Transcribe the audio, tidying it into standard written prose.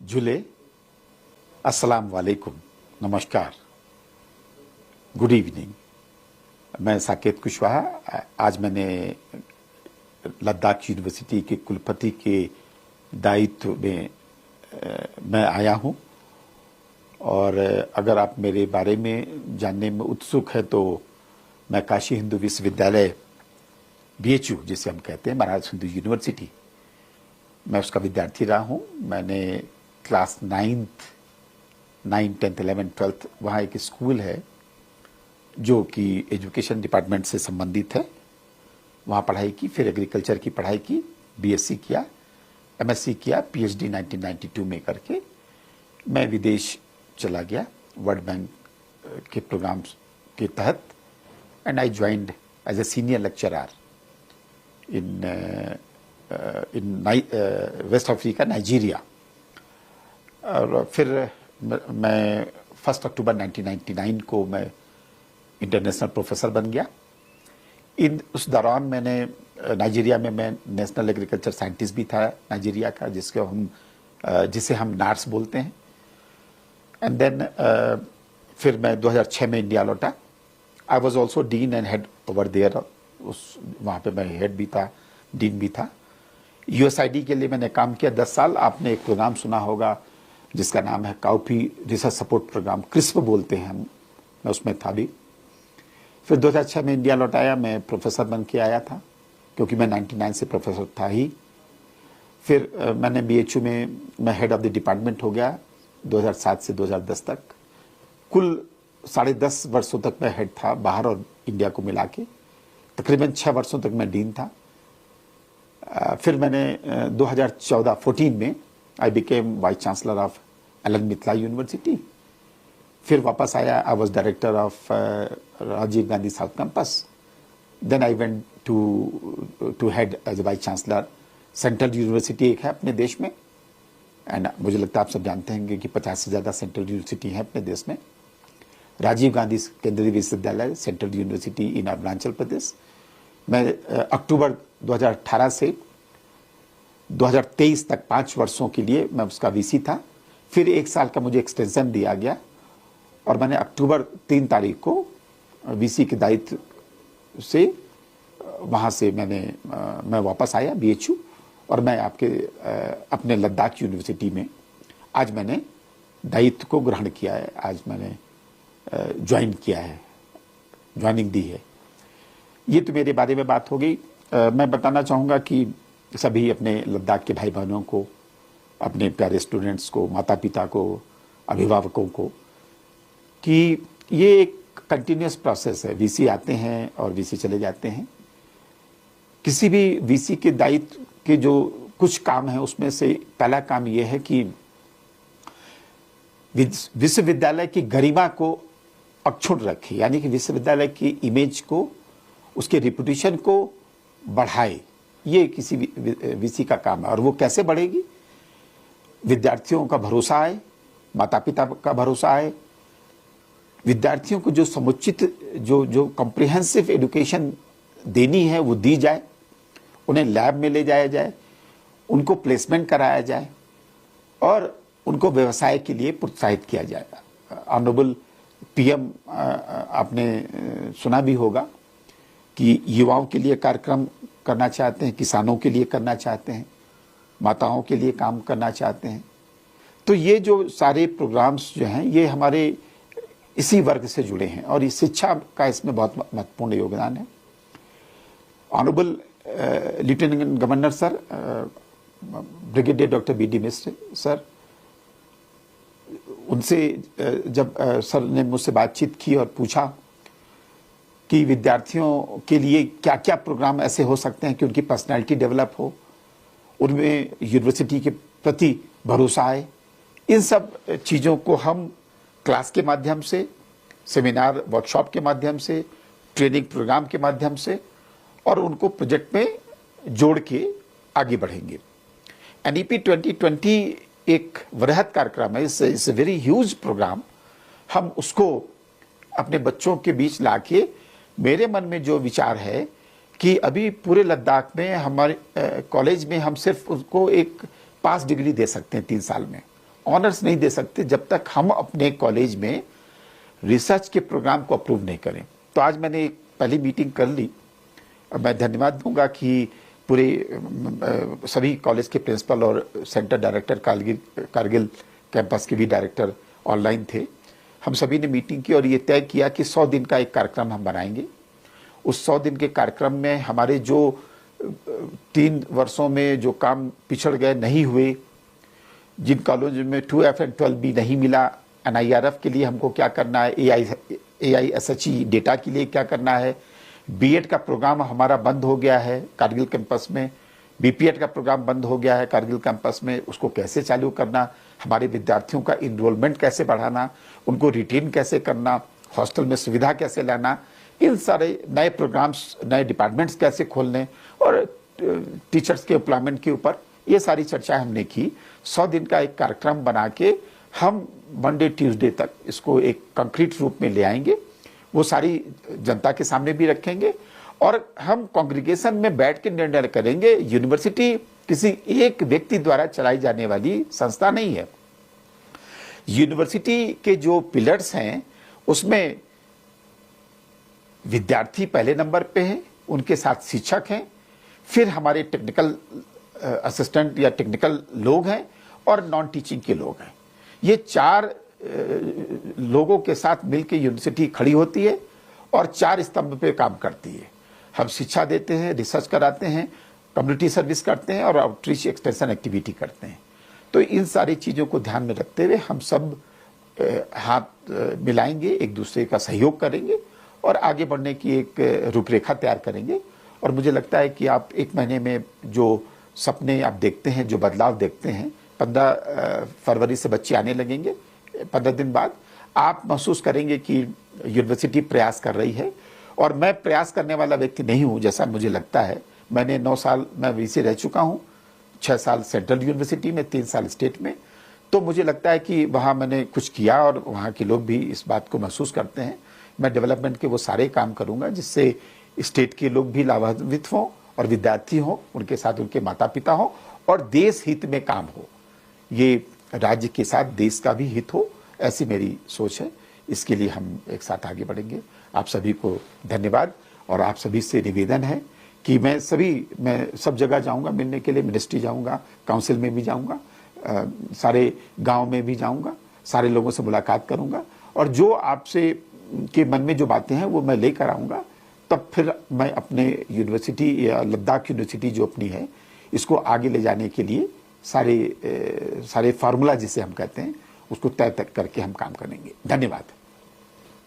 जुले, अस्सलाम वालेकुम, नमस्कार, गुड इवनिंग। मैं साकेत कुशवाहा। आज मैंने लद्दाख यूनिवर्सिटी के कुलपति के दायित्व में मैं आया हूं और अगर आप मेरे बारे में जानने में उत्सुक है तो मैं काशी हिंदू विश्वविद्यालय BHU जिसे हम कहते हैं, महाराज हिंदू यूनिवर्सिटी, मैं उसका विद्यार्थी रहा हूं। मैंने class 9th, 10th, 11th, 12th वहाँ एक स्कूल है जो कि एजुकेशन डिपार्टमेंट से संबंधित है, वहाँ पढ़ाई की। फिर एग्रीकल्चर की पढ़ाई की, BSc किया, MSc किया, PhD 1992 में करके मैं विदेश चला गया वर्ल्ड बैंक के प्रोग्राम्स के तहत। And I joined as a senior lecturer in West Africa, Nigeria. और फिर मैं 1 अक्टूबर 1999 को मैं इंटरनेशनल प्रोफेसर बन गया। उस दौरान मैंने नाइजीरिया में मैं नेशनल एग्रीकल्चर साइंटिस्ट भी था नाइजीरिया का, जिसे हम नार्स बोलते हैं। एंड देन फिर मैं 2006 में इंडिया लौटा। I was also dean and head over there, वहाँ पे मैं हेड भी था, डीन भी था। USAID के लिए मैंने काम किया 10 साल। आपने एक प्रोग्राम सुना होगा जिसका नाम है cowpea research support programme, CRSP बोलते हैं हम, मैं उसमें था भी। फिर 2006 में इंडिया लौटाया, मैं प्रोफेसर बन के आया था क्योंकि मैं 99 से प्रोफेसर था ही। फिर मैंने BHU में मैं हेड ऑफ द डिपार्टमेंट हो गया 2007 से 2010 तक। कुल 10.5 वर्षों तक मैं हेड था, बाहर और इंडिया को मिला के। तकरीबन 6 वर्षों तक मैं डीन था। फिर मैंने 2014 में I became vice chancellor of एलन मित्तला यूनिवर्सिटी। फिर वापस आया, I was director of Rajiv Gandhi south campus. Then I went to head as a vice chancellor central university, एक है अपने देश में। एंड मुझे लगता है आप सब जानते हैं कि 50 से ज़्यादा सेंट्रल यूनिवर्सिटी हैं अपने देश में। राजीव गांधी केंद्रीय विश्वविद्यालय, सेंट्रल यूनिवर्सिटी इन अरुणाचल प्रदेश। मैं अक्टूबर 2018 से 2023 तक 5 वर्षों के लिए मैं उसका VC था। फिर 1 साल का मुझे एक्सटेंशन दिया गया और मैंने अक्टूबर 3 तारीख को VC के दायित्व से वहाँ से मैं वापस आया BHU। और मैं अपने लद्दाख यूनिवर्सिटी में आज मैंने दायित्व को ग्रहण किया है। आज मैंने ज्वाइन किया है, ज्वाइनिंग दी है। ये तो मेरे बारे में बात हो गई। मैं बताना चाहूँगा कि सभी अपने लद्दाख के भाई बहनों को, अपने प्यारे स्टूडेंट्स को, माता पिता को, अभिभावकों को, कि ये एक कंटिन्यूस प्रोसेस है। VC आते हैं और VC चले जाते हैं। किसी भी VC के दायित्व के जो कुछ काम है उसमें से पहला काम ये है कि विश्वविद्यालय की गरिमा को अक्षुण्ण रखे, यानी कि विश्वविद्यालय की इमेज को, उसके रेपुटेशन को बढ़ाए। ये किसी VC का काम है। और वो कैसे बढ़ेगी? विद्यार्थियों का भरोसा आए, माता पिता का भरोसा आए, विद्यार्थियों को जो समुचित जो कॉम्प्रिहेंसिव एजुकेशन देनी है वो दी जाए, उन्हें लैब में ले जाया जाए, उनको प्लेसमेंट कराया जाए और उनको व्यवसाय के लिए प्रोत्साहित किया जाए। ऑनरेबल PM आपने सुना भी होगा कि युवाओं के लिए कार्यक्रम करना चाहते हैं, किसानों के लिए करना चाहते हैं, माताओं के लिए काम करना चाहते हैं। तो ये जो सारे प्रोग्राम्स जो हैं ये हमारे इसी वर्ग से जुड़े हैं और इस शिक्षा का इसमें बहुत महत्वपूर्ण योगदान है। Honourable lieutenant governor sir, brigadier doctor BD मिश्र सर, उनसे जब सर ने मुझसे बातचीत की और पूछा कि विद्यार्थियों के लिए क्या क्या प्रोग्राम ऐसे हो सकते हैं कि उनकी पर्सनैलिटी डेवलप हो, उनमें यूनिवर्सिटी के प्रति भरोसा आए, इन सब चीज़ों को हम क्लास के माध्यम से, सेमिनार वर्कशॉप के माध्यम से, ट्रेनिंग प्रोग्राम के माध्यम से और उनको प्रोजेक्ट में जोड़ के आगे बढ़ेंगे। NEP 2020 एक वृहद कार्यक्रम है, it's a very huge programme. हम उसको अपने बच्चों के बीच लाके, मेरे मन में जो विचार है कि अभी पूरे लद्दाख में हमारे कॉलेज में हम सिर्फ उसको एक पास डिग्री दे सकते हैं 3 साल में, ऑनर्स नहीं दे सकते जब तक हम अपने कॉलेज में रिसर्च के प्रोग्राम को अप्रूव नहीं करें। तो आज मैंने एक पहली मीटिंग कर ली। मैं धन्यवाद दूंगा कि पूरे सभी कॉलेज के प्रिंसिपल और सेंटर डायरेक्टर कारगिल कैंपस के भी डायरेक्टर ऑनलाइन थे। हम सभी ने मीटिंग की और ये तय किया कि 100 दिन का एक कार्यक्रम हम बनाएंगे। उस 100 दिन के कार्यक्रम में हमारे जो 3 वर्षों में जो काम पिछड़ गए, नहीं हुए, जिन कॉलेजों में 2F एंड 12B नहीं मिला, NIRF के लिए हमको क्या करना है, AISHE डेटा के लिए क्या करना है, B.Ed का प्रोग्राम हमारा बंद हो गया है कारगिल कैंपस में, BPEd का प्रोग्राम बंद हो गया है कारगिल कैंपस में, उसको कैसे चालू करना, हमारे विद्यार्थियों का इनरोलमेंट कैसे बढ़ाना, उनको रिटेन कैसे करना, हॉस्टल में सुविधा कैसे लाना, इन सारे नए प्रोग्राम्स, नए डिपार्टमेंट्स कैसे खोलने और टीचर्स के एम्प्लॉयमेंट के ऊपर, ये सारी चर्चा हमने की। 100 दिन का एक कार्यक्रम बना के हम मंडे ट्यूसडे तक इसको एक कंक्रीट रूप में ले आएंगे। वो सारी जनता के सामने भी रखेंगे और हम कांग्रीगेशन में बैठ के निर्णय करेंगे। यूनिवर्सिटी किसी एक व्यक्ति द्वारा चलाई जाने वाली संस्था नहीं है। यूनिवर्सिटी के जो पिलर्स हैं उसमें विद्यार्थी पहले नंबर पे हैं, उनके साथ शिक्षक हैं, फिर हमारे टेक्निकल असिस्टेंट या टेक्निकल लोग हैं और नॉन टीचिंग के लोग हैं। ये 4 लोगों के साथ मिलकर यूनिवर्सिटी खड़ी होती है और 4 स्तंभ पे काम करती है। हम शिक्षा देते हैं, रिसर्च कराते हैं, कम्युनिटी सर्विस करते हैं और आउटरीच एक्सटेंशन एक्टिविटी करते हैं। तो इन सारी चीज़ों को ध्यान में रखते हुए हम सब हाथ मिलाएंगे, एक दूसरे का सहयोग करेंगे और आगे बढ़ने की एक रूपरेखा तैयार करेंगे। और मुझे लगता है कि आप 1 महीने में जो सपने आप देखते हैं, जो बदलाव देखते हैं, 15 फरवरी से बच्चे आने लगेंगे। 15 दिन बाद आप महसूस करेंगे कि यूनिवर्सिटी प्रयास कर रही है। और मैं प्रयास करने वाला व्यक्ति नहीं हूँ जैसा मुझे लगता है। मैंने 9 साल मैं वीसी रह चुका हूँ, 6 साल सेंट्रल यूनिवर्सिटी में, 3 साल स्टेट में। तो मुझे लगता है कि वहाँ मैंने कुछ किया और वहाँ के लोग भी इस बात को महसूस करते हैं। मैं डेवलपमेंट के वो सारे काम करूँगा जिससे स्टेट के लोग भी लाभान्वित हों और विद्यार्थी हों, उनके साथ उनके माता पिता हों और देश हित में काम हो। ये राज्य के साथ देश का भी हित हो, ऐसी मेरी सोच है। इसके लिए हम एक साथ आगे बढ़ेंगे। आप सभी को धन्यवाद और आप सभी से निवेदन है कि मैं सब जगह जाऊंगा मिलने के लिए। मिनिस्ट्री जाऊंगा, काउंसिल में भी जाऊंगा, सारे गांव में भी जाऊंगा, सारे लोगों से मुलाकात करूंगा और जो आपसे के मन में जो बातें हैं वो मैं लेकर आऊँगा। तब फिर मैं अपने यूनिवर्सिटी या लद्दाख यूनिवर्सिटी जो अपनी है इसको आगे ले जाने के लिए सारे फार्मूला जिसे हम कहते हैं उसको तय करके हम काम करेंगे। धन्यवाद।